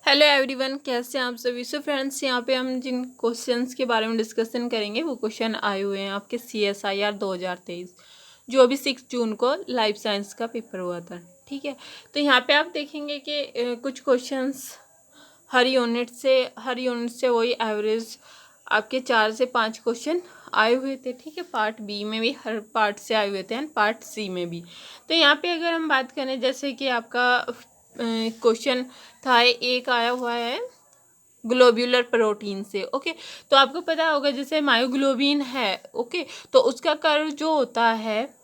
Hello everyone, कैसे हैं आप सभी। सो फ्रेंड्स, यहाँ पे हम जिन क्वेश्चंस के बारे में डिस्कशन करेंगे वो क्वेश्चन आए हुए हैं आपके CSIR 2023 जो अभी 6 जून को लाइफ साइंस का पेपर हुआ था। ठीक है, तो यहाँ पे आप देखेंगे कि कुछ क्वेश्चंस हर यूनिट से वही एवरेज आपके 4 से 5 क्वेश्चन आए हुए थे। ठीक है, पार्ट बी में भी हर पार्ट से आए हुए थे एंड पार्ट सी में भी। तो यहाँ पे अगर हम बात करें, जैसे कि आपका क्वेश्चन था, एक आया हुआ है ग्लोब्यूलर प्रोटीन से। ओके, तो आपको पता होगा जैसे मायोग्लोबिन है। ओके, तो उसका कर्व जो होता है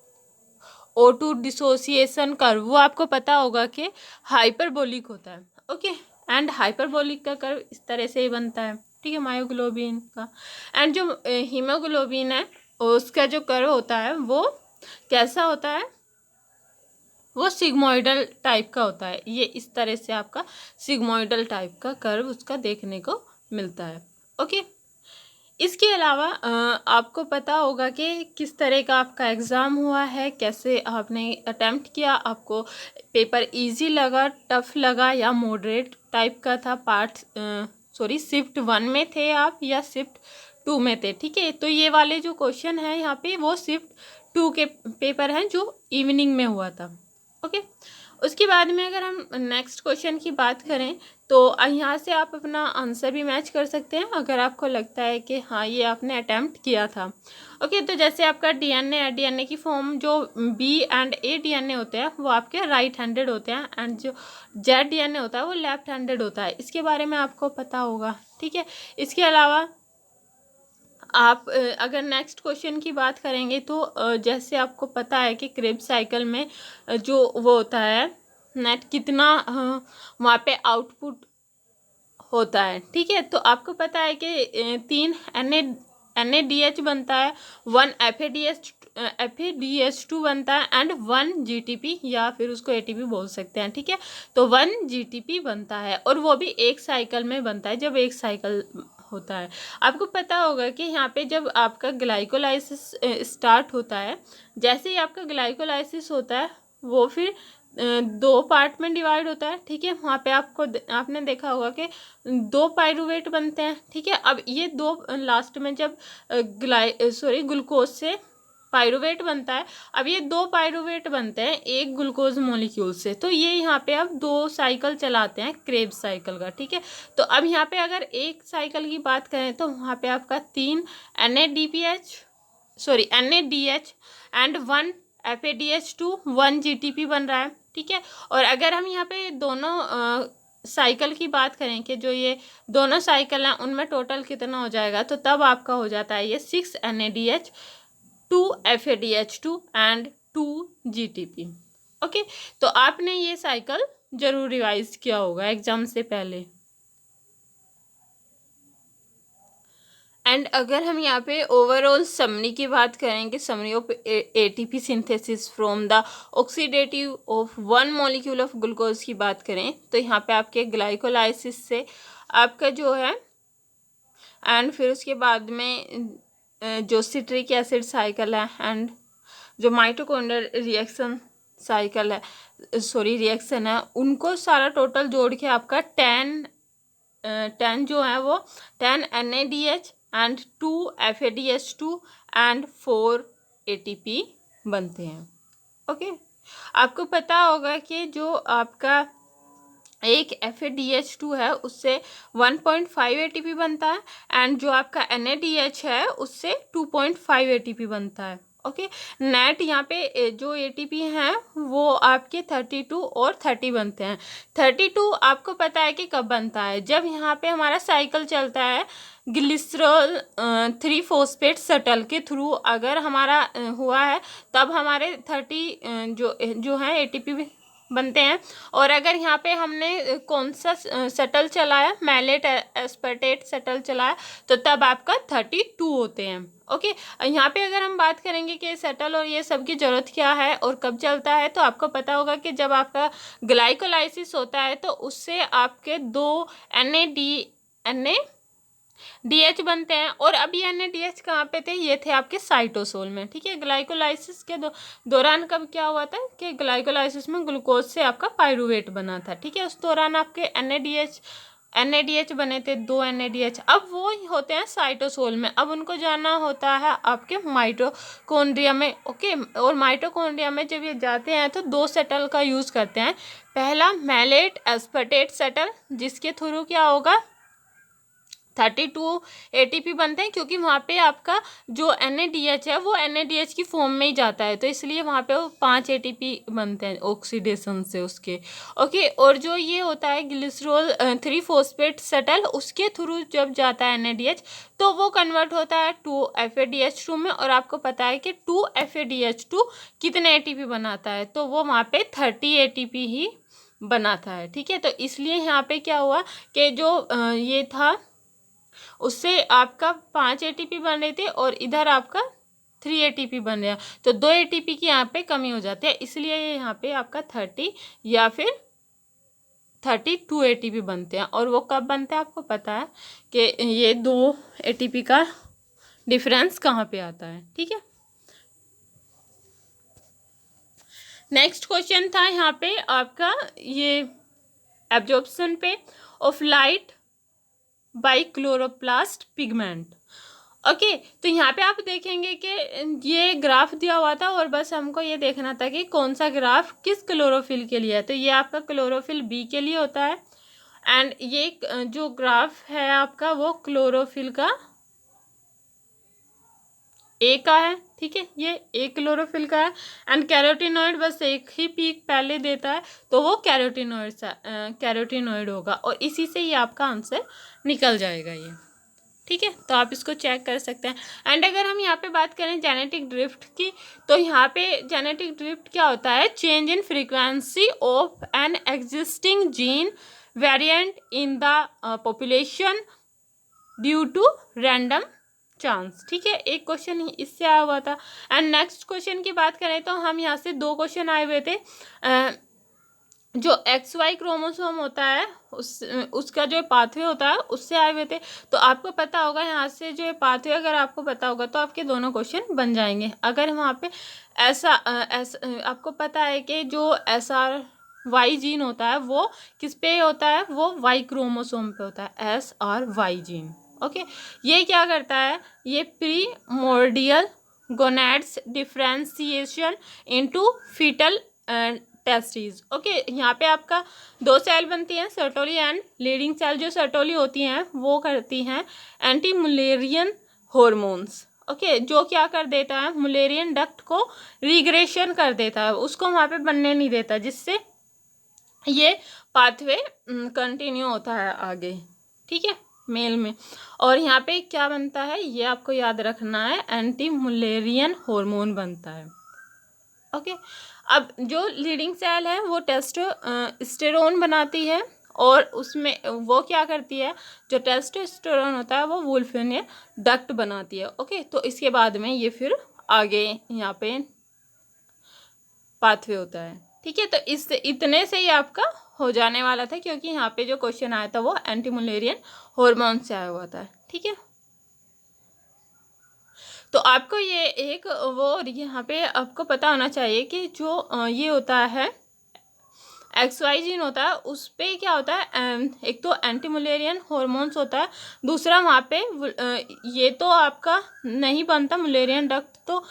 O2 डिसोसिएशन कर्व, वो आपको पता होगा कि हाइपरबोलिक होता है। ओके, एंड हाइपरबोलिक का कर्व इस तरह से ही बनता है। ठीक है, मायोग्लोबिन का। एंड जो हीमोग्लोबिन है उसका जो कर्व होता है वो कैसा होता है, वो सिग्मोइडल टाइप का होता है। ये इस तरह से आपका सिग्मोइडल टाइप का कर्व उसका देखने को मिलता है। ओके, इसके अलावा आपको पता होगा कि किस तरह का आपका एग्ज़ाम हुआ है, कैसे आपने अटेम्प्ट किया, आपको पेपर इजी लगा, टफ लगा या मॉडरेट टाइप का था। शिफ्ट 1 में थे आप या शिफ्ट 2 में थे। ठीक है, तो ये वाले जो क्वेश्चन है यहाँ पे वो शिफ्ट 2 के पेपर हैं जो इवनिंग में हुआ था। ओके, उसके बाद में अगर हम नेक्स्ट क्वेश्चन की बात करें तो यहाँ से आप अपना आंसर भी मैच कर सकते हैं अगर आपको लगता है कि हाँ ये आपने अटैम्प्ट किया था। ओके, तो जैसे आपका डीएनए की फॉर्म जो बी एंड ए डीएनए होते हैं वो आपके राइट हैंडेड होते हैं एंड जो जेड डीएनए होता है वो लेफ्ट हैंडेड होता है। इसके बारे में आपको पता होगा। ठीक है, इसके अलावा आप अगर नेक्स्ट क्वेश्चन की बात करेंगे तो जैसे आपको पता है कि क्रेब साइकिल में जो वो होता है नेट कितना वहाँ पे आउटपुट होता है। ठीक है, तो आपको पता है कि 3 NADH बनता है, 1 FADH2 बनता है एंड 1 GTP या फिर उसको ATP बोल सकते हैं। ठीक है, तो 1 GTP बनता है और वो भी एक साइकिल में बनता है जब एक साइकिल होता है। आपको पता होगा कि यहाँ पे जब आपका ग्लाइकोलाइसिस स्टार्ट होता है, जैसे ही आपका ग्लाइकोलाइसिस होता है वो फिर 2 पार्ट में डिवाइड होता है। ठीक है, वहाँ पे आपने देखा होगा कि 2 पाइरूवेट बनते हैं। ठीक है, अब ये 2 लास्ट में जब ग्लूकोज से पाइरूवेट बनता है, अब ये 2 पाइरूवेट बनते हैं एक ग्लूकोज मॉलिक्यूल से। तो ये यहाँ पे अब 2 साइकिल चलाते हैं क्रेब साइकिल का। ठीक है, तो अब यहाँ पे अगर एक साइकिल की बात करें तो वहाँ पे आपका 3 NADH एंड 1 FADH2 1 GTP बन रहा है। ठीक है, और अगर हम यहाँ पे दोनों साइकिल की बात करें कि जो ये दोनों साइकिल हैं उनमें टोटल कितना हो जाएगा, तो तब आपका हो जाता है ये 6 NADH 2 FADH2 and 2 GTP। Okay, तो आपने ये साइकिल जरूर रिवाइज किया होगा एग्जाम से पहले। एंड अगर हम यहाँ पे ओवरऑल समरी की बात करें कि summary of ATP synthesis from the oxidative of 1 molecule of glucose की बात करें तो यहाँ पे आपके ग्लाइकोलाइसिस से आपका जो है एंड फिर उसके बाद में जो सिट्रिक एसिड साइकिल है एंड जो माइटोकॉन्ड्रियल रिएक्शन है उनको सारा टोटल जोड़ के आपका 10 जो है वो 10 NADH and 2 FADH2 and 4 ATP बनते हैं। ओके, आपको पता होगा कि जो आपका एक FADH2 है उससे 1.5 ATP बनता है एंड जो आपका NADH है उससे 2.5 ATP बनता है। ओके, नेट यहाँ पे जो ATP हैं वो आपके 32 और 30 बनते हैं। 32 आपको पता है कि कब बनता है, जब यहाँ पे हमारा साइकिल चलता है ग्लिसरॉल 3 फॉस्फेट शटल के थ्रू अगर हमारा हुआ है तब हमारे 30 जो है ATP बनते हैं। और अगर यहाँ पे हमने कौन सा शटल चलाया, मैलेट एस्पर्टेट शटल चलाया, तो तब आपका 32 होते हैं। ओके, यहाँ पे अगर हम बात करेंगे कि शटल और ये सब की ज़रूरत क्या है और कब चलता है, तो आपको पता होगा कि जब आपका ग्लाइकोलाइसिस होता है तो उससे आपके 2 डीएच बनते हैं। और अभी NADH कहाँ पे थे, ये थे आपके साइटोसोल में, ठीक है। ग्लाइकोलाइसिस के दौरान कब क्या हुआ था कि ग्लाइकोलाइसिस में ग्लूकोज से आपका पायरूवेट बना था, ठीक है। उस दौरान आपके NADH बने थे, 2 NADH। अब वो होते हैं साइटोसोल में, अब उनको जाना होता है आपके माइटोकॉन्ड्रिया में, ओके। और माइटोकॉन्ड्रिया में जब ये जाते हैं तो 2 सेटल का यूज़ करते हैं। पहला मैलेट एस्पर्टेट सेटल, जिसके थ्रू क्या होगा 32 ATP बनते हैं, क्योंकि वहाँ पे आपका जो NADH है वो NADH की फॉर्म में ही जाता है, तो इसलिए वहाँ पे वो 5 ATP बनते हैं ऑक्सीडेशन से उसके, ओके। और जो ये होता है ग्लिसरॉल 3 फॉस्फेट सेटल, उसके थ्रू जब जाता है NADH तो वो कन्वर्ट होता है 2 FADH2 में। और आपको पता है कि 2 FADH2 कितने ATP बनाता है, तो वो वहाँ पे 30 ATP ही बनाता है, ठीक है। तो इसलिए यहाँ पे क्या हुआ कि जो ये था उससे आपका 5 ATP बन रहे थे और इधर आपका 3 ATP बन रहा, तो 2 ATP की यहाँ पे कमी हो जाती है, इसलिए यहाँ पे आपका 30 या फिर 32 ATP बनते हैं। और वो कब बनते हैं आपको पता है कि ये 2 ATP का डिफरेंस कहाँ पे आता है, ठीक है। नेक्स्ट क्वेश्चन था यहाँ पे आपका ये एब्जॉर्प्शन पे of light by chloroplast pigment, okay. तो यहाँ पे आप देखेंगे कि ये ग्राफ दिया हुआ था और बस हमको ये देखना था कि कौन सा ग्राफ किस क्लोरोफिल के लिए है, तो ये आपका क्लोरोफिल बी के लिए होता है। एंड ये जो ग्राफ है आपका वो क्लोरोफिल का ए का है, ठीक है। ये ए क्लोरोफिल का है। एंड कैरोटीनॉइड बस एक ही पीक पहले देता है, तो वो कैरोटीनॉइड होगा, और इसी से ही आपका आंसर निकल जाएगा ये, ठीक है। तो आप इसको चेक कर सकते हैं। एंड अगर हम यहाँ पे बात करें जेनेटिक ड्रिफ्ट की, तो यहाँ पे जेनेटिक ड्रिफ्ट क्या होता है, change in frequency of an existing gene variant in the population due to random chance, ठीक है। एक क्वेश्चन इससे आया हुआ था। एंड नेक्स्ट क्वेश्चन की बात करें तो हम यहाँ से 2 क्वेश्चन आए हुए थे। जो XY क्रोमोसोम होता है उसका जो पाथवे होता है उससे आए हुए थे। तो आपको पता होगा यहाँ से जो पाथवे अगर आपको पता होगा तो आपके दोनों क्वेश्चन बन जाएंगे। अगर वहाँ पे ऐसा आपको पता है कि जो SRY जीन होता है वो किस पे होता है, वो Y क्रोमोसोम पे होता है, SRY जीन, ओके। ये क्या करता है, ये primordial gonads differentiation into fetal testis, okay. यहाँ पे आपका 2 सेल बनती हैं, सर्टोली एंड लीडिंग सेल। जो सर्टोली होती हैं वो करती हैं एंटी मुलेरियन हॉर्मोन्स, ओके। जो क्या कर देता है, मुलेरियन डक्ट को रिग्रेशन कर देता है, उसको वहाँ पे बनने नहीं देता, जिससे ये पाथवे कंटिन्यू होता है आगे, ठीक है, मेल में। और यहाँ पे क्या बनता है ये आपको याद रखना है, एंटी मुलेरियन हार्मोन बनता है, ओके। अब जो लीडिंग सेल है वो टेस्टोस्टेरोन बनाती है, और उसमें वो क्या करती है, जो टेस्टोस्टेरोन होता है वो वुल्फिनियन डक्ट बनाती है, ओके। तो इसके बाद में ये फिर आगे यहाँ पे पाथवे होता है, ठीक है। तो इससे इतने से ही आपका हो जाने वाला था, क्योंकि यहाँ पे जो क्वेश्चन आया था वो एंटी मुलेरियन हार्मोन से आया हुआ था, ठीक है। तो आपको ये एक वो यहाँ पे आपको पता होना चाहिए कि जो ये होता है XY जीन होता है उस पे क्या होता है, एक तो एंटी मुलेरियन हार्मोन्स होता है, दूसरा वहाँ पे ये तो आपका नहीं बनता मुलेरियन डक्ट, तो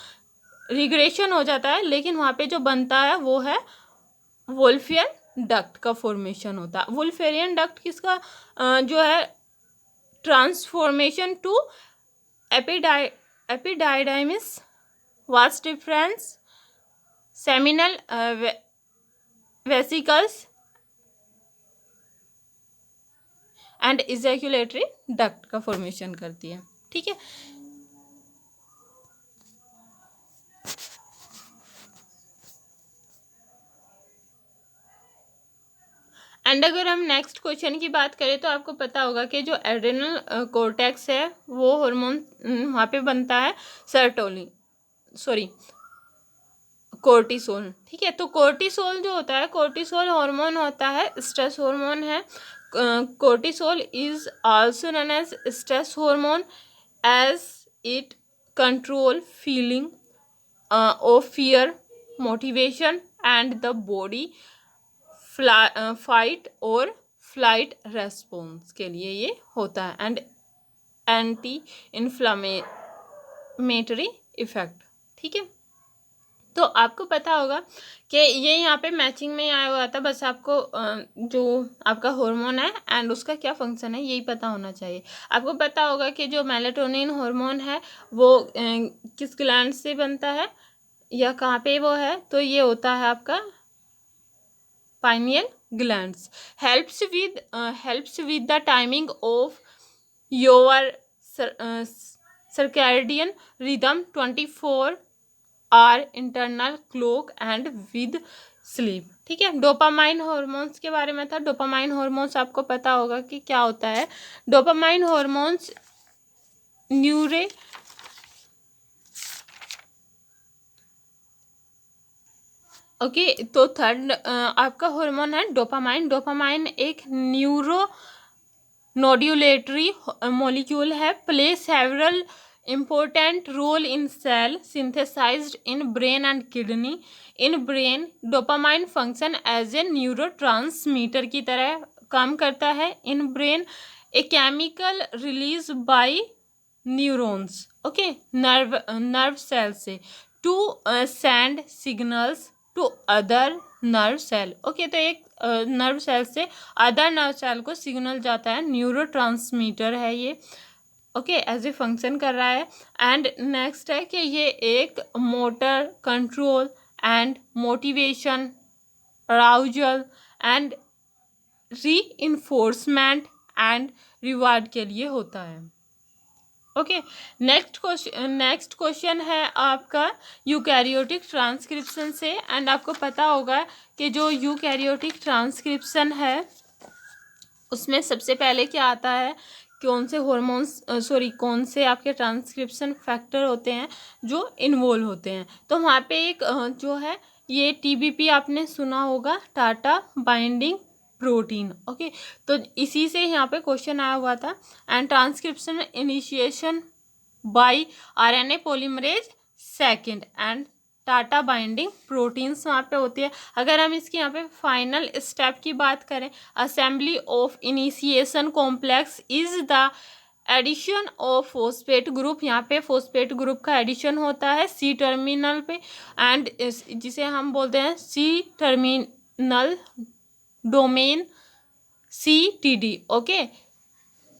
रिग्रेशन हो जाता है, लेकिन वहाँ पे जो बनता है वो है वुल्फियन डक्ट का फॉर्मेशन होता है। वुल्फेरियन डक्ट किसका जो है transformation to epididymis vas deferens seminal vesicles and ejaculatory duct का फॉर्मेशन करती है, ठीक है। एंड अगर हम नेक्स्ट क्वेश्चन की बात करें तो आपको पता होगा कि जो एड्रेनल कॉर्टेक्स है वो हार्मोन वहाँ पे बनता है कोर्टिसोल, ठीक है। तो कोर्टिसोल जो होता है, कोर्टिसोल हार्मोन होता है स्ट्रेस हार्मोन है, cortisol is also known as stress hormone, as it control feeling of fear, motivation, and the body fight और फ्लाइट रेस्पॉन्स के लिए ये होता है, एंड एंटी इन्फ्लामेटरी इफेक्ट। ठीक है, तो आपको पता होगा कि ये यहाँ पे मैचिंग में आया हुआ था, बस आपको जो आपका हार्मोन है एंड उसका क्या फंक्शन है यही पता होना चाहिए। आपको पता होगा कि जो मेलाटोनिन हार्मोन है वो किस ग्लैंड से बनता है या कहाँ पे वो है, तो ये होता है आपका pineal glands, helps with the timing of your circadian rhythm, 24-hour internal clock and with sleep। ठीक है, डोपामाइन हॉर्मोन्स के बारे में था। डोपामाइन हॉर्मोन्स आपको पता होगा कि क्या होता है। डोपामाइन हॉर्मोन्स न्यूरे ओके तो थर्ड आपका हार्मोन है डोपामाइन। डोपामाइन एक न्यूरो नोड्यूलेटरी मॉलिक्यूल है, play several important role in cell synthesized in brain and kidney। in brain dopamine function as a neurotransmitter की तरह काम करता है। in brain a chemical released by neurons, okay, nerve cells से to send signals to other nerve cell, okay, तो एक nerve cell से other nerve cell को सिग्नल जाता है, न्यूरोट्रांसमीटर है ये, ओके, एज ए फंक्शन कर रहा है। एंड नेक्स्ट है कि ये एक motor control and motivation, arousal and reinforcement and reward के लिए होता है। ओके, नेक्स्ट क्वेश्चन है आपका यूकैरियोटिक ट्रांसक्रिप्शन से। एंड आपको पता होगा कि जो यूकैरियोटिक ट्रांसक्रिप्शन है उसमें सबसे पहले क्या आता है, कौन से हॉर्मोन्स कौन से आपके ट्रांसक्रिप्शन फैक्टर होते हैं जो इन्वॉल्व होते हैं। तो वहाँ पे एक जो है ये TBP आपने सुना होगा, टाटा बाइंडिंग प्रोटीन, ओके, तो इसी से यहाँ पे क्वेश्चन आया हुआ था। And transcription initiation by RNA polymerase second and TATA binding proteins वहाँ पे होती है। अगर हम इसकी यहाँ पे फाइनल स्टेप की बात करें, assembly of initiation complex is the addition of phosphate group. यहाँ पे फोस्फेट ग्रुप का एडिशन होता है C टर्मिनल पे, एंड जिसे हम बोलते हैं C terminal domain CTD, okay,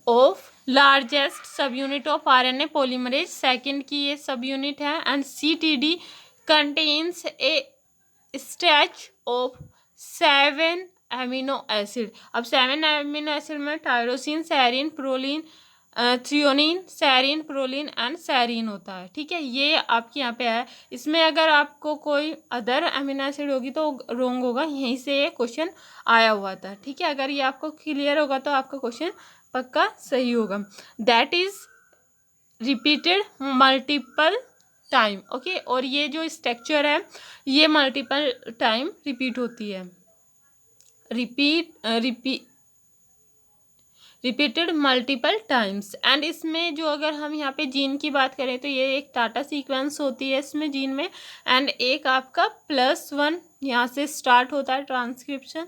of largest subunit of RNA polymerase second की ये सब यूनिट है। And CTD contains a stack of 7 amino acid। अब 7 amino acid में tyrosine, serine, proline, threonine, serine, proline and serine होता है। ठीक है, ये आपके यहाँ पे है। इसमें अगर आपको कोई अदर अमीनो एसिड होगी तो रॉन्ग होगा, यहीं से ये क्वेश्चन आया हुआ था। ठीक है, अगर ये आपको क्लियर होगा तो आपका क्वेश्चन पक्का सही होगा। That is repeated multiple time, okay, और ये जो स्ट्रक्चर है ये मल्टीपल टाइम रिपीट होती है, रिपीटेड मल्टीपल टाइम्स। एंड इसमें जो अगर हम यहाँ पे जीन की बात करें तो ये एक टाटा सीक्वेंस होती है इसमें जीन में, एंड एक आपका +1 यहाँ से स्टार्ट होता है ट्रांसक्रिप्शन,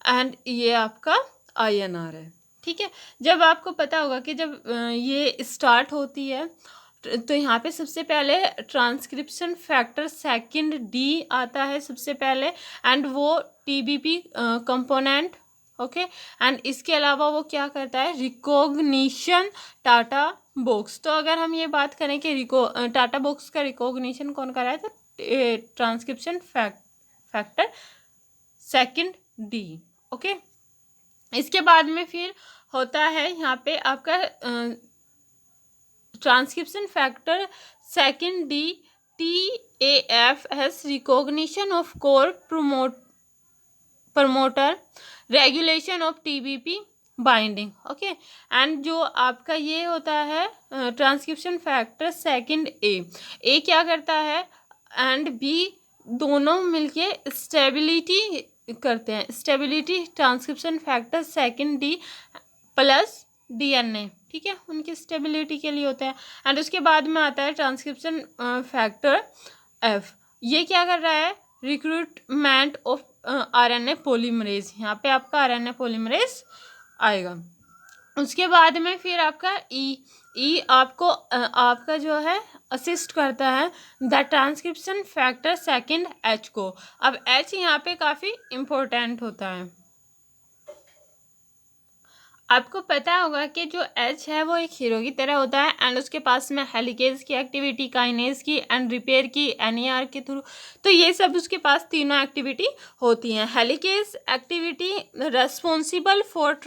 एंड ये आपका INR है। ठीक है, जब आपको पता होगा कि जब ये स्टार्ट होती है तो यहाँ पे सबसे पहले ट्रांसक्रिप्शन फैक्टर सेकंड D आता है सबसे पहले, एंड वो TBP कंपोनेंट, ओके, एंड इसके अलावा वो क्या करता है, रिकॉग्निशन टाटा बॉक्स। तो अगर हम ये बात करें कि टाटा बॉक्स का रिकॉग्निशन कौन कर रहा है, तो transcription factor second D, okay. इसके बाद में फिर होता है यहाँ पे आपका transcription factor second D TAFS, recognition of core promoter, regulation of TBP binding, okay. And जो आपका ये होता है ट्रांसक्रिप्शन फैक्टर सेकंड A क्या करता है, एंड B दोनों मिलके स्टेबिलिटी करते हैं, stability transcription factor second D plus DNA, ठीक है, उनकी स्टेबिलिटी के लिए होता है। एंड उसके बाद में आता है ट्रांसक्रिप्शन फैक्टर F, ये क्या कर रहा है, रिक्रूटमेंट ऑफ RNA पॉलीमरेज, यहाँ पे आपका RNA पॉलीमरेज आएगा। उसके बाद में फिर आपका ई आपको आपका जो है असिस्ट करता है the transcription factor second H को। अब H यहाँ पे काफ़ी इम्पोर्टेंट होता है। आपको पता होगा कि जो H है वो एक हीरो की तरह होता है एंड उसके पास में हेलिकेज की एक्टिविटी, काइनेज की एंड रिपेयर की, NER के थ्रू, तो ये सब उसके पास तीनों एक्टिविटी होती हैं। हेलिकेज एक्टिविटी रेस्पॉन्सिबल फॉर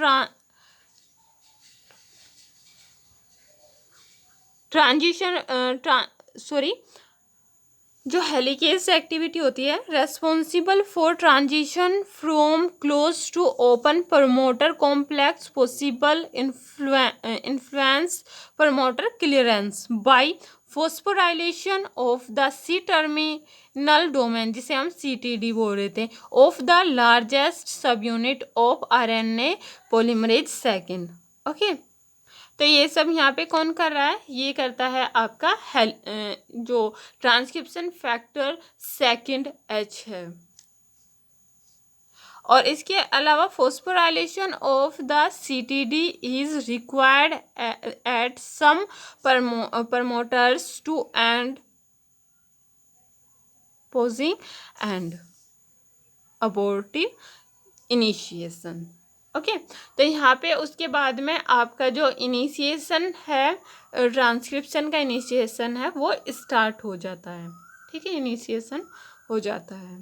जो हेलिकेज एक्टिविटी होती है responsible for transition from close to open promoter complex possible influence promoter clearance by phosphorylation of the C terminal domain, जिसे हम CTD बोल रहे थे, of the largest subunit of RNA polymerase second. Okay, तो ये सब यहाँ पे कौन कर रहा है, ये करता है आपका जो ट्रांसक्रिप्शन फैक्टर सेकंड H है। और इसके अलावा phosphorylation of the CTD is required at some promoters to end pausing and abortive initiation. Okay, तो यहाँ पे उसके बाद में आपका जो इनिशिएशन है, ट्रांसक्रिप्शन का इनिशिएशन है, वो स्टार्ट हो जाता है। ठीक है, इनिशिएशन हो जाता है,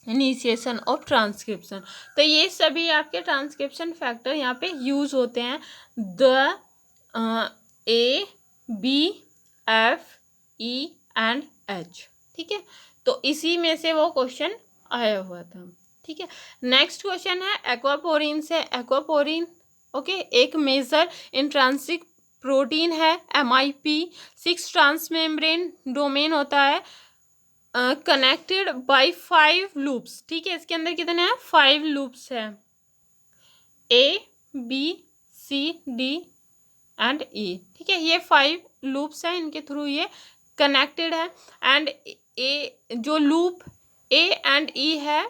इनिशिएशन ऑफ ट्रांसक्रिप्शन। तो ये सभी आपके ट्रांसक्रिप्शन फैक्टर यहाँ पे यूज होते हैं, the A, B, F, E and H। ठीक है, तो इसी में से वो क्वेश्चन आया हुआ था। ठीक है, नेक्स्ट क्वेश्चन है एक्वापोरिन से। एक्वापोरिन ओके, एक मेजर इंट्रांसिक प्रोटीन है, MIP, 6 ट्रांसमेम्ब्रेन डोमेन होता है, कनेक्टेड बाय 5 लूप्स। ठीक है, इसके अंदर कितने हैं, 5 लूप्स है, A, B, C, D and E। ठीक है, ये 5 लूप्स हैं, इनके थ्रू ये कनेक्टेड है। एंड ए जो लूप A एंड E है,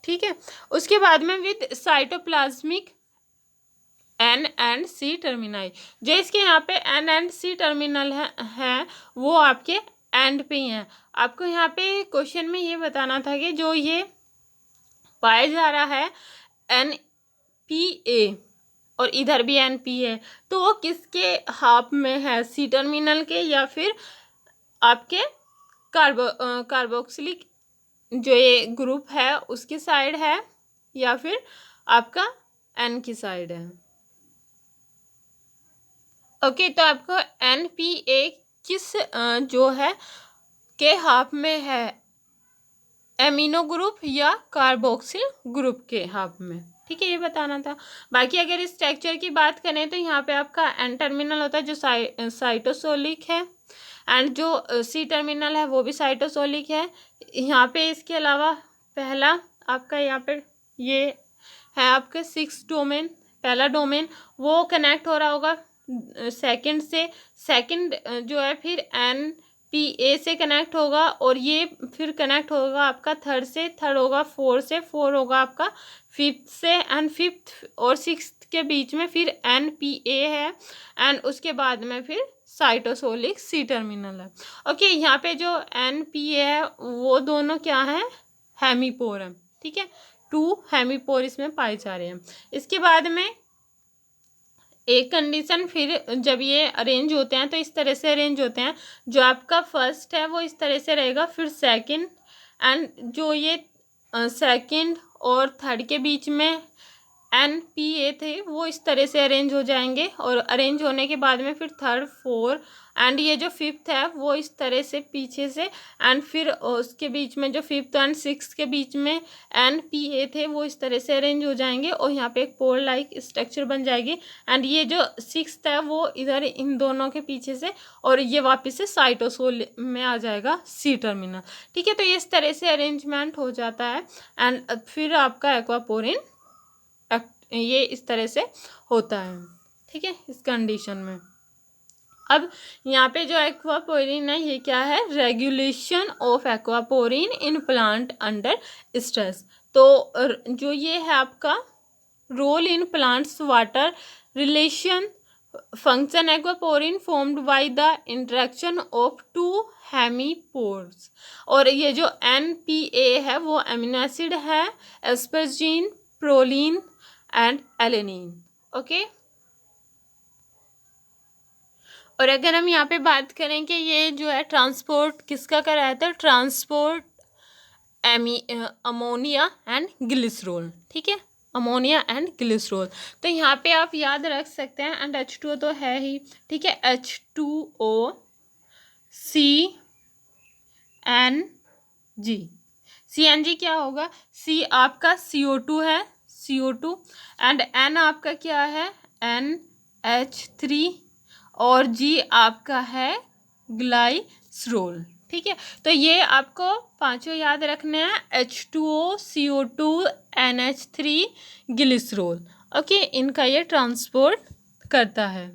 ठीक है, उसके बाद में with cytoplasmic N and C टर्मिनाई, जो इसके यहाँ पे N एंड C टर्मिनल है वो आपके एंड पे ही हैं। आपको यहाँ पे क्वेश्चन में ये बताना था कि जो ये पाया जा रहा है NPA और इधर भी NP है, तो वो किसके हाफ में है, C टर्मिनल के या फिर आपके कार्बोक्सिलिक जो ये ग्रुप है उसकी साइड है या फिर आपका N की साइड है। ओके, तो आपको NPA किस जो है के हाफ में है, एमिनो ग्रुप या कार्बोक्सिल ग्रुप के हाफ में। ठीक है, ये बताना था। बाकी अगर इस स्ट्रक्चर की बात करें तो यहाँ पे आपका N टर्मिनल होता है जो साइटोसोलिक है एंड जो C टर्मिनल है वो भी साइटोसोलिक है। यहाँ पे इसके अलावा पहला आपका यहाँ पे ये है आपके 6 डोमेन, पहला डोमेन वो कनेक्ट हो रहा होगा सेकंड से, सेकंड जो है फिर NPA से कनेक्ट होगा और ये फिर कनेक्ट होगा आपका थर्ड से, थर्ड होगा 4 से, 4 होगा आपका 5th से एंड 5th और 6th के बीच में फिर NPA है एंड उसके बाद में फिर साइटोसोलिक C टर्मिनल है। ओके, यहाँ पे जो NPA है वो दोनों क्या है, हेमीपोर है। ठीक है, 2 हेमीपोर इसमें पाए जा रहे हैं। इसके बाद में एक कंडीशन, फिर जब ये अरेंज होते हैं तो इस तरह से अरेंज होते हैं, जो आपका फर्स्ट है वो इस तरह से रहेगा, फिर सेकंड एंड जो ये सेकंड और थर्ड के बीच में NPA थे वो इस तरह से अरेंज हो जाएंगे, और अरेंज होने के बाद में फिर थर्ड, फोर्थ एंड ये जो फिफ्थ है वो इस तरह से पीछे से, एंड फिर उसके बीच में जो फिफ्थ एंड सिक्स के बीच में NPA थे वो इस तरह से अरेंज हो जाएंगे, और यहाँ पे एक पोल लाइक स्ट्रक्चर बन जाएगी। एंड ये जो सिक्स्थ है वो इधर इन दोनों के पीछे से, और ये वापस से साइटोसोल में आ जाएगा C टर्मिनल। ठीक है, तो इस तरह से अरेंजमेंट हो जाता है। एंड फिर आपका एक्वापोरिन ये इस तरह से होता है। ठीक है, इस कंडीशन में अब यहाँ पे जो एक्वापोरिन है ये क्या है, regulation of aquaporin in plant under stress. तो जो ये है आपका role in plants water relation function aquaporin formed by the interaction of two hemipores, और ये जो NPA है वो अमीनो एसिड है, asparagine, proline and alanine. Okay, और अगर हम यहाँ पे बात करें कि ये जो है ट्रांसपोर्ट किसका कराया था, ट्रांसपोर्ट अमोनिया एंड ग्लिसरॉल। ठीक है, अमोनिया एंड ग्लिसरॉल, तो यहाँ पे आप याद रख सकते हैं, एंड H2O तो है ही। ठीक है, H2O CNG, CNG क्या होगा, C आपका CO2 है, CO2, एंड N आपका क्या है, NH3, और G आपका है ग्लाइसरोल। ठीक है, तो ये आपको पांचों याद रखने हैं, H2O, CO2, NH3, glycerol. Okay, इनका ये ट्रांसपोर्ट करता है।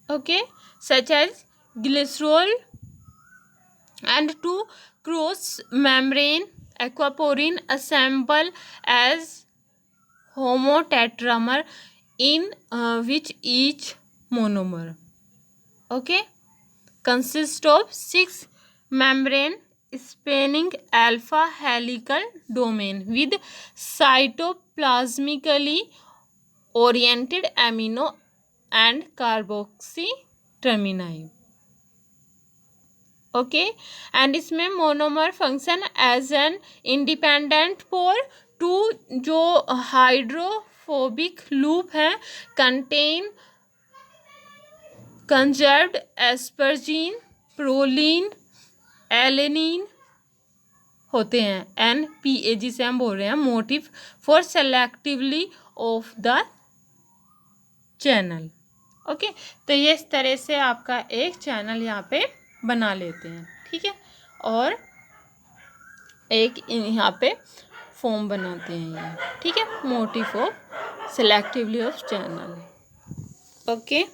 Okay, such as glycerol and to cross membrane aquaporin assemble as homotetramer in which each monomer consists of 6 membrane spanning alpha helical domain with cytoplasmically oriented amino and carboxy termini। Okay, and इसमें monomer function as an independent pore to जो hydrophobic loop है contain conserved asparagine, proline, alanine होते हैं। NPA जिसे हम बोल रहे हैं motif for selectively of the channel. Okay, तो ये इस तरह से आपका एक चैनल यहाँ पे बना लेते हैं। ठीक है, और एक यहाँ पे फॉर्म बनाते हैं ये। ठीक है, motive of selectively of channel. Okay,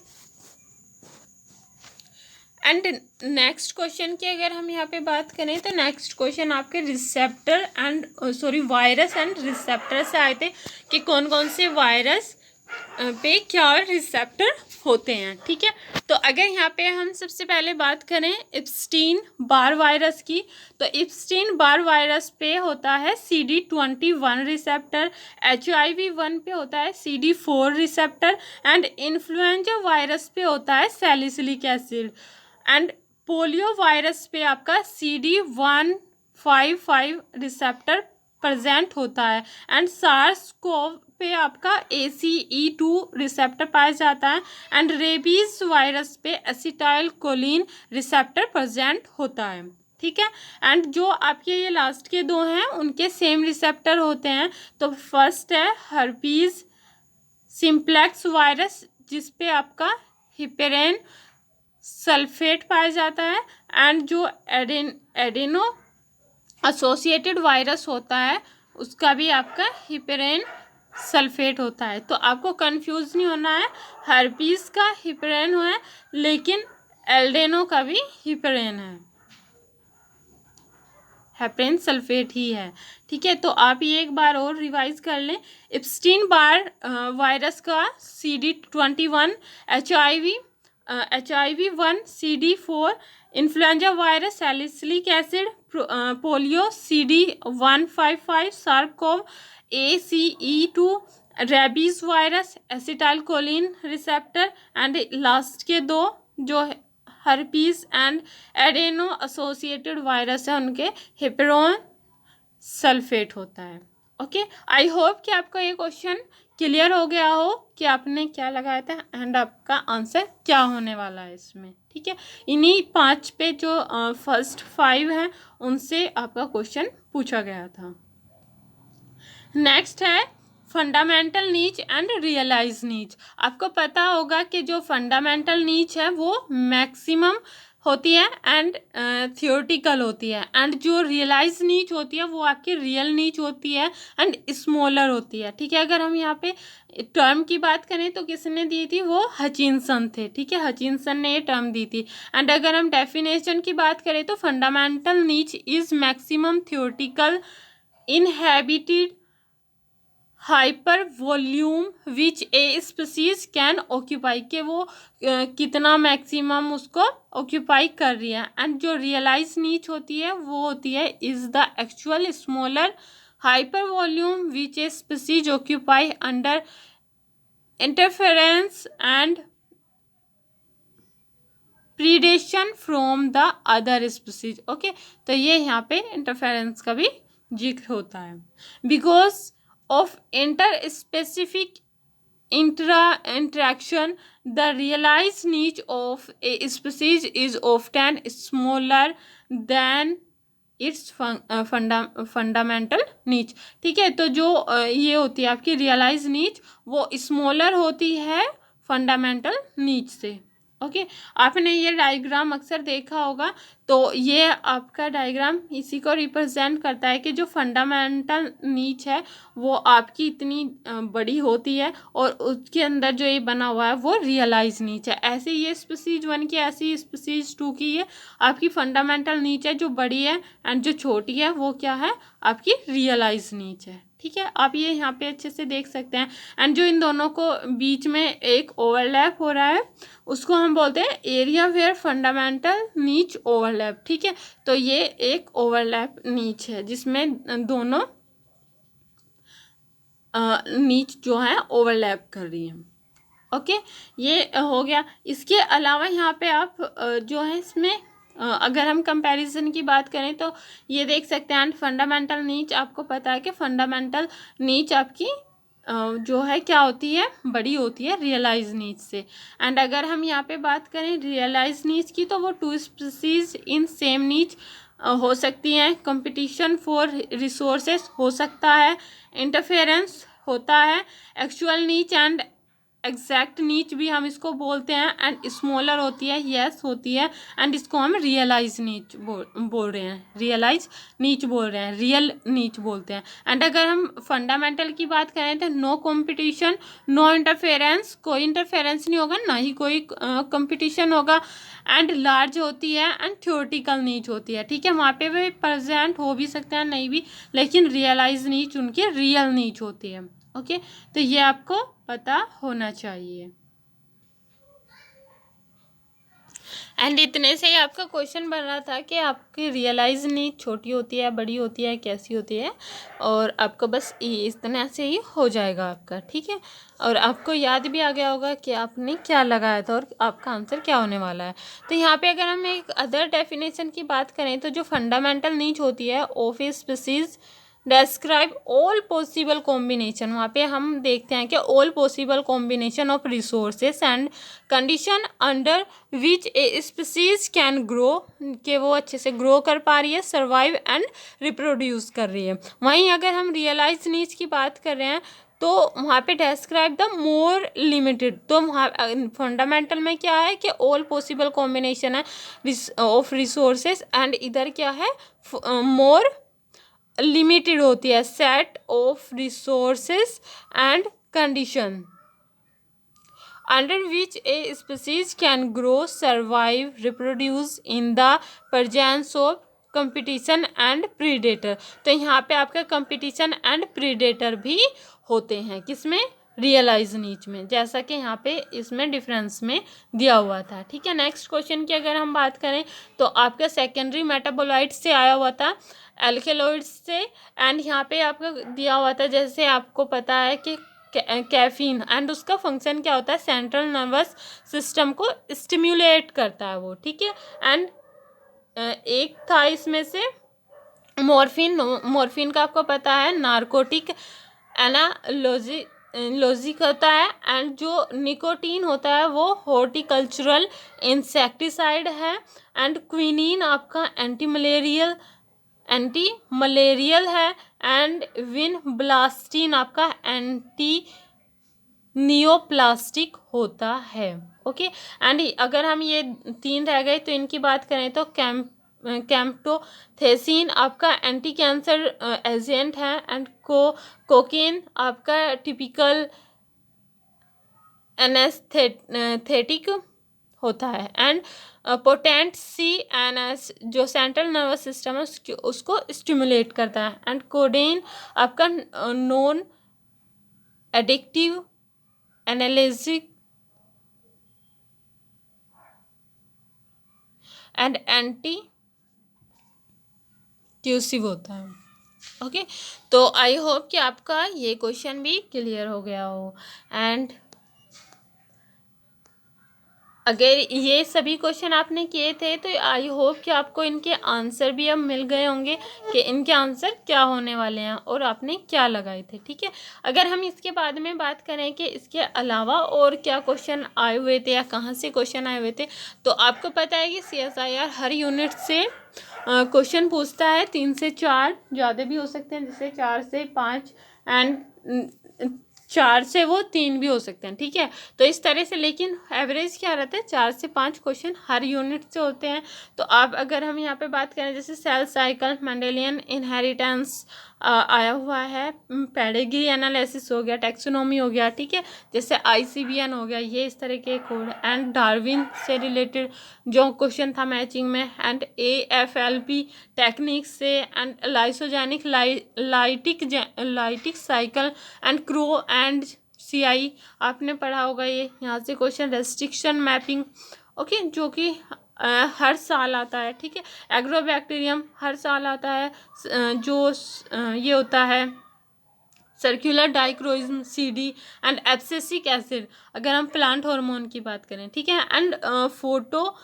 and next question की अगर हम यहाँ पे बात करें तो नेक्स्ट क्वेश्चन आपके receptor and virus and receptor से आए थे कि कौन कौन से वायरस पे क्या रिसेप्टर होते हैं। ठीक है, तो अगर यहाँ पे हम सबसे पहले बात करें एप्स्टीन बार वायरस की, तो एप्स्टीन बार वायरस पे होता है CD21 रिसेप्टर, HIV1 पे होता है CD4 receptor, and influenza virus पे होता है salicylic acid, and polio virus पे आपका CD155 रिसेप्टर प्रेजेंट होता है, एंड सार्स कोव पे आपका ACE2 रिसेप्टर पाया जाता है, एंड रेबीज वायरस पे एसिटाइल कोलिन रिसेप्टर प्रेजेंट होता है। ठीक है, एंड जो आपके ये लास्ट के दो हैं उनके सेम रिसेप्टर होते हैं। तो फर्स्ट है हर्पीज सिंप्लेक्स वायरस जिसपे आपका हिपेरेन सल्फेट पाया जाता है, एंड जो एडेनो एसोसिएटेड वायरस होता है उसका भी आपका हिपेरेन सल्फेट होता है। तो आपको कंफ्यूज नहीं होना है, हर्पीस का हिपेरेन है लेकिन एल्डेनो का भी हिपेरेन है, हेपरेन सल्फेट ही है। ठीक है, तो आप ये एक बार और रिवाइज कर लें। एप्स्टीन बार वायरस का CD21, HIV1 CD4, influenza virus salicylic acid, polio CD155, सार्कोव ACE2, rabies virus acetyl choline receptor, and last के दो जो herpes and adeno associated virus है उनके हिपेरोन सल्फेट होता है। ओके, आई होप कि आपको ये क्वेश्चन क्लियर हो गया हो कि आपने क्या लगाया था एंड आपका आंसर क्या होने वाला है इसमें। ठीक है, इन्हीं 5 पे जो फर्स्ट 5 हैं उनसे आपका क्वेश्चन पूछा गया था। नेक्स्ट है फंडामेंटल नीच एंड रियलाइज नीच। आपको पता होगा कि जो फंडामेंटल नीच है वो मैक्सिमम होती है एंड थियोरटिकल होती है, एंड जो रियलाइज नीच होती है वो आपकी रियल नीच होती है एंड स्मॉलर होती है। ठीक है, अगर हम यहाँ पे टर्म की बात करें तो किसने दी थी, वो हचिनसन थे। ठीक है, हचिनसन ने ये टर्म दी थी। एंड अगर हम डेफिनेशन की बात करें तो फंडामेंटल नीच is maximum theoretical inhabited hyper volume which a species can occupy, के वो कितना मैक्सिमम उसको ऑक्यूपाई कर रही है। एंड जो रियलाइज नीच होती है वो होती है is the actual smaller hyper volume which a species occupy under interference and predation from the other species. Okay, तो ये यहाँ पे इंटरफेरेंस का भी जिक्र होता है। Because of interspecific interaction, the realized niche of a species is often smaller than its fundamental नीच। ठीक है, तो जो ये होती है आपकी रियलाइज नीच वो स्मॉलर होती है फंडामेंटल नीच से। ओके, आपने ये डायग्राम अक्सर देखा होगा, तो ये आपका डायग्राम इसी को रिप्रेजेंट करता है कि जो फंडामेंटल नीच है वो आपकी इतनी बड़ी होती है और उसके अंदर जो ये बना हुआ है वो रियलाइज नीच है। ऐसे ये स्पीसीज 1 की, ऐसी स्पीसीज 2 की ये आपकी फंडामेंटल नीच है जो बड़ी है, एंड जो छोटी है वो क्या है, आपकी रियलाइज नीच है। ठीक है, आप ये यहाँ पे अच्छे से देख सकते हैं। एंड जो इन दोनों को बीच में एक ओवरलैप हो रहा है उसको हम बोलते हैं एरिया वेयर फंडामेंटल नीच ओवरलैप। ठीक है, तो ये एक ओवरलैप नीच है जिसमें दोनों नीच जो है ओवरलैप कर रही है। ओके, ये हो गया। इसके अलावा यहाँ पे आप जो है इसमें अगर हम कंपैरिजन की बात करें तो ये देख सकते हैं फंडामेंटल नीच, आपको पता है कि फंडामेंटल नीच आपकी जो है क्या होती है, बड़ी होती है रियलाइज नीच से। एंड अगर हम यहाँ पे बात करें रियलाइज नीच की तो वो 2 स्पीसीज इन सेम नीच हो सकती हैं, कंपटीशन फॉर रिसोर्सेस हो सकता है, इंटरफेरेंस होता है, एक्चुअल नीच एंड एग्जैक्ट नीच भी हम इसको बोलते हैं, एंड स्मॉलर होती है, यस होती है, एंड इसको हम रियलाइज नीच बोल रहे हैं, रियलाइज नीच बोल रहे हैं, रियल नीच बोलते हैं। एंड अगर हम फंडामेंटल की बात करें तो नो कंपटीशन, नो इंटरफेरेंस, कोई इंटरफेरेंस नहीं होगा, ना ही कोई कंपटीशन होगा, एंड लार्ज होती है एंड थ्योरेटिकल नीच होती है। ठीक है, वहाँ पे भी प्रेजेंट हो भी सकते हैं, नहीं भी, लेकिन रियलाइज नीच उनकी रियल नीच होती है। ओके, तो ये आपको पता होना चाहिए। एंड इतने से ही आपका क्वेश्चन बन रहा था कि आपकी रियलाइज नीच छोटी होती है, बड़ी होती है, कैसी होती है, और आपको बस इस तरह से ही हो जाएगा आपका। ठीक है, और आपको याद भी आ गया होगा कि आपने क्या लगाया था और आपका आंसर क्या होने वाला है। तो यहाँ पे अगर हम एक अदर डेफिनेशन की बात करें तो जो फंडामेंटल नीच होती है of a species describe all possible combination, वहाँ पे हम देखते हैं कि all possible combination of resources and condition under which a species can grow, कि वो अच्छे से ग्रो कर पा रही है, सर्वाइव एंड रिप्रोड्यूस कर रही है। वहीं अगर हम रियलाइज नीड्स की बात कर रहे हैं तो वहाँ पे डेस्क्राइब द मोर लिमिटेड, तो वहाँ फंडामेंटल में क्या है कि ऑल पॉसिबल कॉम्बिनेशन है ऑफ रिसोर्सेस, एंड इधर क्या है मोर लिमिटेड होती है, set of resources and condition under which a species can grow, survive, reproduce in the presence of competition and predator. तो यहाँ पे आपका कंपटीशन एंड प्रीडेटर भी होते हैं, किसमें, रियलाइज नीच में, जैसा कि यहाँ पे इसमें डिफरेंस में दिया हुआ था। ठीक है, नेक्स्ट क्वेश्चन की अगर हम बात करें तो आपका सेकेंडरी मेटाबोलाइट्स से आया हुआ था, एल्केलॉइड्स से, एंड यहाँ पे आपका दिया हुआ था, जैसे आपको पता है कि कैफीन, एंड उसका फंक्शन क्या होता है, सेंट्रल नर्वस सिस्टम को स्टिम्युलेट करता है वो। ठीक है, एंड एक था इसमें से मॉर्फिन का आपको पता है नारकोटिक एनालॉजिक होता है, एंड जो निकोटीन होता है वो हॉर्टिकल्चरल इंसेक्टिसाइड है, एंड क्विनीन आपका एंटी मलेरियल है, एंड विनब्लास्टिन आपका एंटी नियोप्लास्टिक होता है। ओके, एंड अगर हम ये 3 रह गए तो इनकी बात करें तो कैम्प्टोथेसिन आपका एंटी कैंसर एजेंट है, एंड कोकेन आपका टिपिकल एनेस्थेटिक होता है, एंड पोटेंट CNS जो सेंट्रल नर्वस सिस्टम है उसको स्टिमुलेट करता है, एंड कोडेन आपका नॉन एडिक्टिव एनालिसिक एंड एंटी ट्यूसिव होता है। ओके, तो आई होप कि आपका ये क्वेश्चन भी क्लियर हो गया हो, एंड अगर ये सभी क्वेश्चन आपने किए थे तो आई होप कि आपको इनके आंसर भी अब मिल गए होंगे कि इनके आंसर क्या होने वाले हैं और आपने क्या लगाए थे। ठीक है, अगर हम इसके बाद में बात करें कि इसके अलावा और क्या क्वेश्चन आए हुए थे या कहाँ से क्वेश्चन आए हुए थे, तो आपको पता है कि CSIR हर यूनिट से क्वेश्चन पूछता है 3 से 4, ज़्यादा भी हो सकते हैं, जैसे 4 से 5 एंड 4 से वो 3 भी हो सकते हैं। ठीक है, तो इस तरह से, लेकिन एवरेज क्या रहता है 4 से 5 क्वेश्चन हर यूनिट से होते हैं। तो आप अगर हम यहाँ पे बात करें जैसे सेल साइकिल, मेंडेलियन इनहेरिटेंस आया हुआ है, पेडिग्री एनालिसिस हो गया, टैक्सोनॉमी हो गया, ठीक है, जैसे ICBN हो गया, ये इस तरह के कोड, एंड डार्विन से रिलेटेड जो क्वेश्चन था मैचिंग में, एंड AFLP टेक्निक से, and lysogenic lytic cycle, and crow and CI आपने पढ़ा होगा, ये यहाँ से क्वेश्चन, रेस्ट्रिक्शन मैपिंग, ओके, जो कि हर साल आता है। ठीक है, एग्रोबैक्टीरियम हर साल आता है, जो ये होता है circular dichroism CD, and abscisic acid अगर हम प्लांट हार्मोन की बात करें। ठीक है, and photo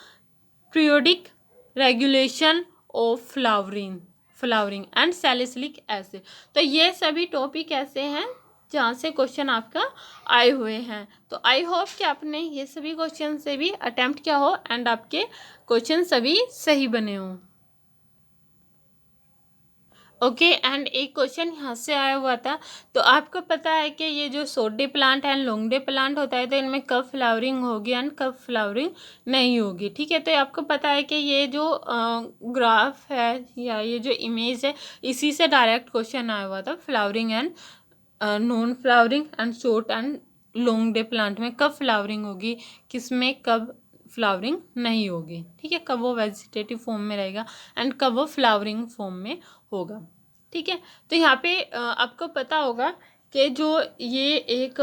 periodic regulation of flowering and salicylic acid. तो ये सभी टॉपिक ऐसे हैं जहाँ से क्वेश्चन आपका आए हुए हैं। तो आई होप कि आपने ये सभी क्वेश्चन से भी अटेम्प्ट किया हो एंड आपके क्वेश्चन सभी सही बने हों। ओके, एंड एक क्वेश्चन यहाँ से आया हुआ था, तो आपको पता है कि ये जो short day plant and long day plant होता है, तो इनमें कब फ्लावरिंग होगी एंड कब फ्लावरिंग नहीं होगी। ठीक है, तो आपको पता है कि ये जो ग्राफ है या ये जो इमेज है, इसी से डायरेक्ट क्वेश्चन आया हुआ था, flowering and non flowering and short and long day plant में कब फ्लावरिंग होगी, किस में कब फ्लावरिंग नहीं होगी। ठीक है, कब वो वेजिटेटिव फॉर्म में रहेगा एंड कब वो फ्लावरिंग फॉर्म में होगा। ठीक है, तो यहाँ पे आपको पता होगा कि जो ये एक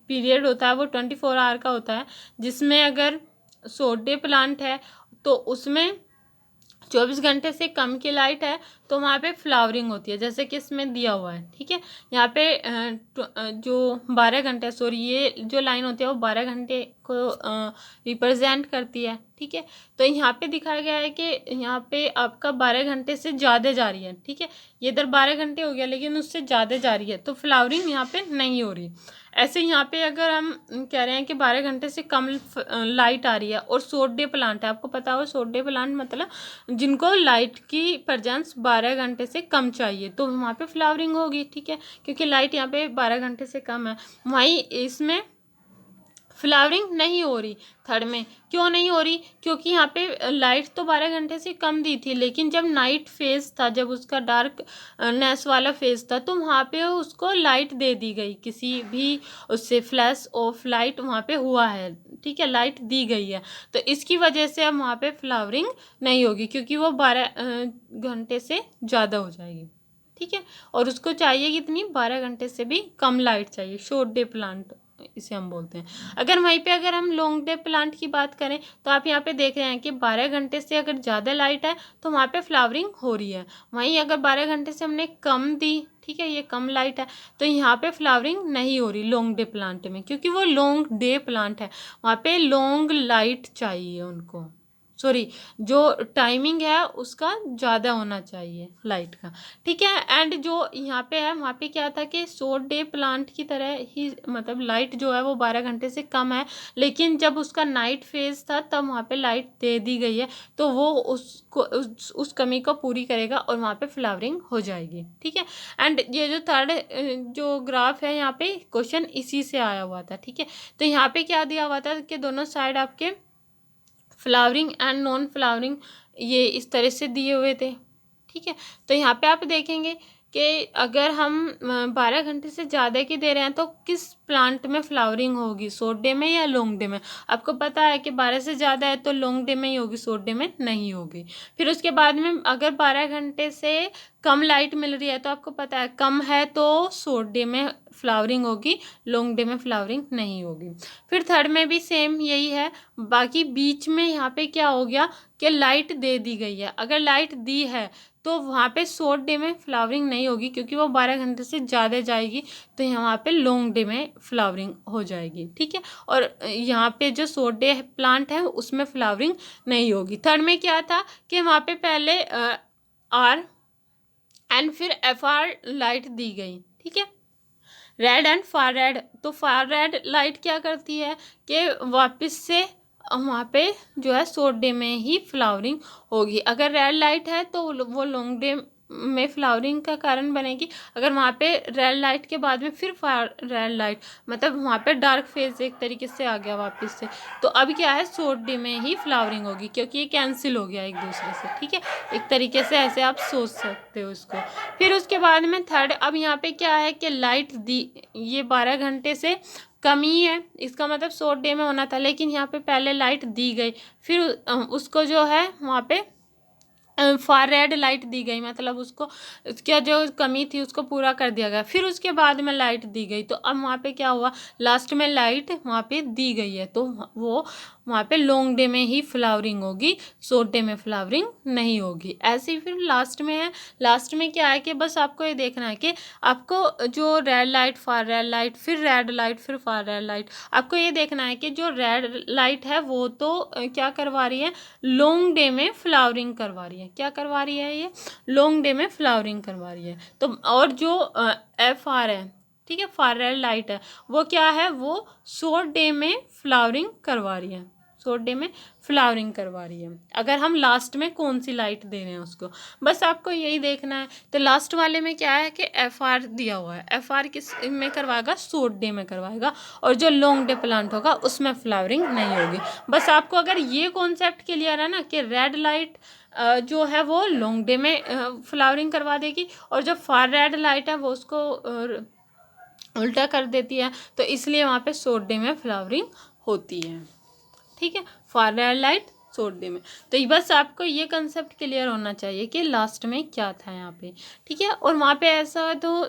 पीरियड होता है वो 24 आवर का होता है, जिसमें अगर शॉर्ट डे प्लांट है तो उसमें 24 घंटे से कम की लाइट है तो वहाँ पे फ्लावरिंग होती है, जैसे कि इसमें दिया हुआ है। ठीक है, यहाँ पे जो 12 घंटे, सॉरी ये जो लाइन होती है वो 12 घंटे को रिप्रेजेंट करती है। ठीक है, तो यहाँ पे दिखाया गया है कि यहाँ पे आपका 12 घंटे से ज़्यादा जा रही है। ठीक है, ये इधर 12 घंटे हो गया लेकिन उससे ज़्यादा जा रही है, तो फ्लावरिंग यहाँ पे नहीं हो रही। ऐसे यहाँ पे अगर हम कह रहे हैं कि 12 घंटे से कम लाइट आ रही है और शॉर्ट डे प्लांट है, आपको पता हो शॉर्ट डे प्लांट मतलब जिनको लाइट की प्रेजेंस 12 घंटे से कम चाहिए, तो वहाँ पे फ्लावरिंग होगी। ठीक है, क्योंकि लाइट यहाँ पे 12 घंटे से कम है, वहीं इसमें फ्लावरिंग नहीं हो रही। थर्ड में क्यों नहीं हो रही, क्योंकि यहाँ पे लाइट तो 12 घंटे से कम दी थी, लेकिन जब नाइट फेज था, जब उसका डार्क नेस वाला फेज था, तो वहाँ पे उसको लाइट दे दी गई, किसी भी उससे फ्लैश ऑफ लाइट वहाँ पे हुआ है। ठीक है, लाइट दी गई है, तो इसकी वजह से अब वहाँ पे फ्लावरिंग नहीं होगी, क्योंकि वो 12 घंटे से ज़्यादा हो जाएगी। ठीक है, और उसको चाहिए कितनी, 12 घंटे से भी कम लाइट चाहिए, शॉर्ट डे प्लांट इसे हम बोलते हैं। अगर वहीं पे अगर हम लॉन्ग डे प्लांट की बात करें तो आप यहाँ पे देख रहे हैं कि 12 घंटे से अगर ज़्यादा लाइट है तो वहाँ पे फ्लावरिंग हो रही है, वहीं अगर 12 घंटे से हमने कम दी, ठीक है, ये कम लाइट है, तो यहाँ पे फ्लावरिंग नहीं हो रही लॉन्ग डे प्लांट में, क्योंकि वो लॉन्ग डे प्लांट है, वहाँ पे लॉन्ग लाइट चाहिए उनको, सॉरी, जो टाइमिंग है उसका ज़्यादा होना चाहिए लाइट का, ठीक है। एंड जो यहाँ पे है वहाँ पे क्या था कि शॉर्ट डे प्लांट की तरह ही, मतलब लाइट जो है वो 12 घंटे से कम है, लेकिन जब उसका नाइट फेज था तब वहाँ पे लाइट दे दी गई है, तो वो उसको उस कमी को पूरी करेगा और वहाँ पे फ्लावरिंग हो जाएगी, ठीक है। एंड ये जो थर्ड जो ग्राफ है यहाँ पे क्वेश्चन इसी से आया हुआ था, ठीक है। तो यहाँ पे क्या दिया हुआ था कि दोनों साइड आपके फ्लावरिंग एंड नॉन फ्लावरिंग ये इस तरह से दिए हुए थे, ठीक है। तो यहाँ पे आप देखेंगे कि अगर हम 12 घंटे से ज़्यादा की दे रहे हैं तो किस प्लांट में फ्लावरिंग होगी, शॉर्ट डे में या लॉन्ग डे में। आपको पता है कि 12 से ज़्यादा है तो लॉन्ग डे में ही होगी, शॉर्ट डे में नहीं होगी। फिर उसके बाद में अगर 12 घंटे से कम लाइट मिल रही है तो आपको पता है कम है तो शॉर्ट डे में फ्लावरिंग होगी, लॉन्ग डे में फ्लावरिंग नहीं होगी। फिर थर्ड में भी सेम यही है। बाकी बीच में यहाँ पे क्या हो गया कि लाइट दे दी गई है, अगर लाइट दी है तो वहाँ पे शॉर्ट डे में फ्लावरिंग नहीं होगी क्योंकि वो 12 घंटे से ज़्यादा जाएगी, तो यहाँ पे लॉन्ग डे में फ्लावरिंग हो जाएगी, ठीक है। और यहाँ पे जो शॉर्ट डे प्लांट है उसमें फ्लावरिंग नहीं होगी। थर्ड में क्या था कि वहाँ पे पहले आर एंड फिर एफ आर लाइट दी गई, ठीक है, रेड एंड फार रेड। तो फार रेड लाइट क्या करती है कि वापस से वहाँ पे जो है शॉर्ट डे में ही फ्लावरिंग होगी। अगर रेड लाइट है तो वो लॉन्ग डे में फ्लावरिंग का कारण बनेगी। अगर वहाँ पे रेड लाइट के बाद में फिर फार रेड लाइट, मतलब वहाँ पे डार्क फेज एक तरीके से आ गया वापस से, तो अब क्या है शॉर्ट डे में ही फ्लावरिंग होगी क्योंकि ये कैंसिल हो गया एक दूसरे से, ठीक है। एक तरीके से ऐसे आप सोच सकते हो इसको। फिर उसके बाद में थर्ड, अब यहाँ पे क्या है कि लाइट दी, ये 12 घंटे से कम ही है, इसका मतलब शॉर्ट डे में होना था, लेकिन यहाँ पे पहले लाइट दी गई, फिर उसको जो है वहाँ पे फार रेड लाइट दी गई, मतलब उसको उसका जो कमी थी उसको पूरा कर दिया गया। फिर उसके बाद में लाइट दी गई, तो अब वहाँ पे क्या हुआ, लास्ट में लाइट वहाँ पे दी गई है तो वो वहाँ पे लॉन्ग डे में ही फ्लावरिंग होगी, शॉर्ट डे में फ्लावरिंग नहीं होगी। ऐसे ही फिर लास्ट में है, लास्ट में क्या है कि बस आपको ये देखना है कि आपको जो red light, far red light, फिर रेड लाइट, फिर फार रेड लाइट, आपको ये देखना है कि जो रेड लाइट है वो तो क्या करवा रही है, लॉन्ग डे में फ्लावरिंग करवा रही है। क्या करवा रही है, ये लॉन्ग डे में फ्लावरिंग करवा रही है। तो और जो एफ आर है, ठीक है, फार रेड लाइट है, वो क्या है, वो शॉर्ट डे में फ्लावरिंग करवा रही है, शॉर्ट डे में फ्लावरिंग करवा रही है। अगर हम लास्ट में कौन सी लाइट दे रहे हैं उसको, बस आपको यही देखना है। तो लास्ट वाले में क्या है कि एफ आर दिया हुआ है, एफ आर किस में करवाएगा, शॉर्ट डे में करवाएगा, और जो लॉन्ग डे प्लांट होगा उसमें फ्लावरिंग नहीं होगी। बस आपको अगर ये कॉन्सेप्ट क्लियर है ना कि रेड लाइट जो है वो लॉन्ग डे में फ्लावरिंग करवा देगी और जो फार रेड लाइट है वो उसको उल्टा कर देती है, तो इसलिए वहाँ पे शॉर्ट डे में फ्लावरिंग होती है, ठीक है, far red light short day में। तो बस आपको ये कंसेप्ट क्लियर होना चाहिए कि लास्ट में क्या था यहाँ पे, ठीक है। और वहाँ पे ऐसा तो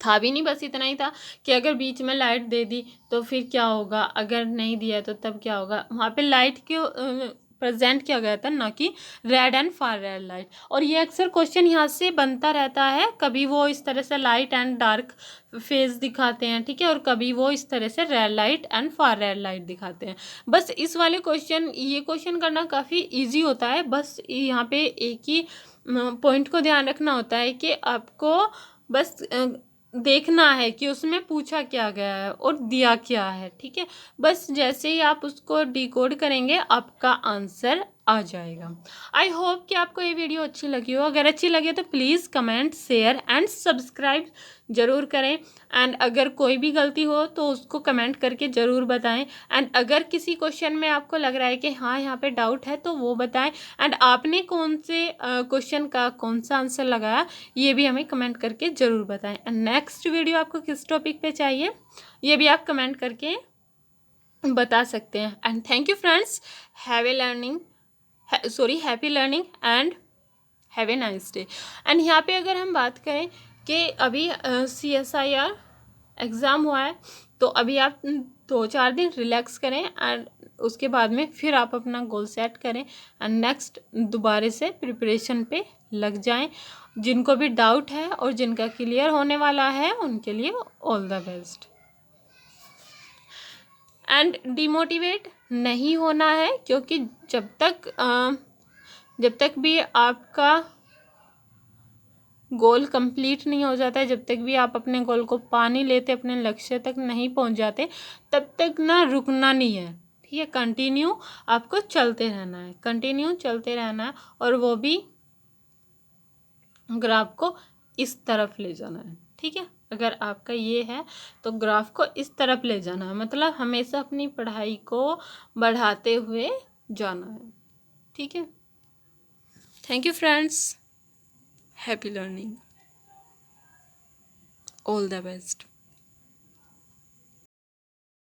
था भी नहीं, बस इतना ही था कि अगर बीच में लाइट दे दी तो फिर क्या होगा, अगर नहीं दिया तो तब क्या होगा। वहाँ पे लाइट क्यों प्रेजेंट किया गया था, ना कि red and far red light. और ये अक्सर क्वेश्चन यहाँ से बनता रहता है, कभी वो इस तरह से लाइट एंड डार्क फेज दिखाते हैं, ठीक है, और कभी वो इस तरह से red light and far red light दिखाते हैं। बस इस वाले क्वेश्चन, ये क्वेश्चन करना काफ़ी ईजी होता है। बस यहाँ पे एक ही पॉइंट को ध्यान रखना होता है कि आपको बस देखना है कि उसमें पूछा क्या गया है और दिया क्या है, ठीक है। बस जैसे ही आप उसको डिकोड करेंगे आपका आंसर आ जाएगा। आई होप कि आपको ये वीडियो अच्छी लगी हो। अगर अच्छी लगे तो please comment, share and subscribe ज़रूर करें। एंड अगर कोई भी गलती हो तो उसको कमेंट करके ज़रूर बताएं। एंड अगर किसी क्वेश्चन में आपको लग रहा है कि हाँ यहाँ पे डाउट है तो वो बताएं। एंड आपने कौन से क्वेश्चन का कौन सा आंसर लगाया ये भी हमें कमेंट करके ज़रूर बताएं। एंड नेक्स्ट वीडियो आपको किस टॉपिक पे चाहिए ये भी आप कमेंट करके बता सकते हैं। And thank you friends, happy learning and have a nice day. And यहाँ पे अगर हम बात करें कि अभी CSIR एग्ज़ाम हुआ है तो अभी आप 2-4 दिन रिलैक्स करें एंड उसके बाद में फिर आप अपना गोल सेट करें एंड नेक्स्ट दोबारा से प्रिपरेशन पे लग जाएं। जिनको भी डाउट है और जिनका क्लियर होने वाला है उनके लिए all the best. And demotivate नहीं होना है, क्योंकि जब तक भी आपका गोल कंप्लीट नहीं हो जाता है, जब तक भी आप अपने गोल को पा नहीं लेते, अपने लक्ष्य तक नहीं पहुंच जाते, तब तक ना रुकना नहीं है। ठीक है, कंटिन्यू आपको चलते रहना है, कंटिन्यू चलते रहना है, और वो भी ग्राफ को इस तरफ ले जाना है। ठीक है, अगर आपका ये है तो ग्राफ को इस तरफ ले जाना है, मतलब हमेशा अपनी पढ़ाई को बढ़ाते हुए जाना है। ठीक है, thank you friends, happy learning, all the best.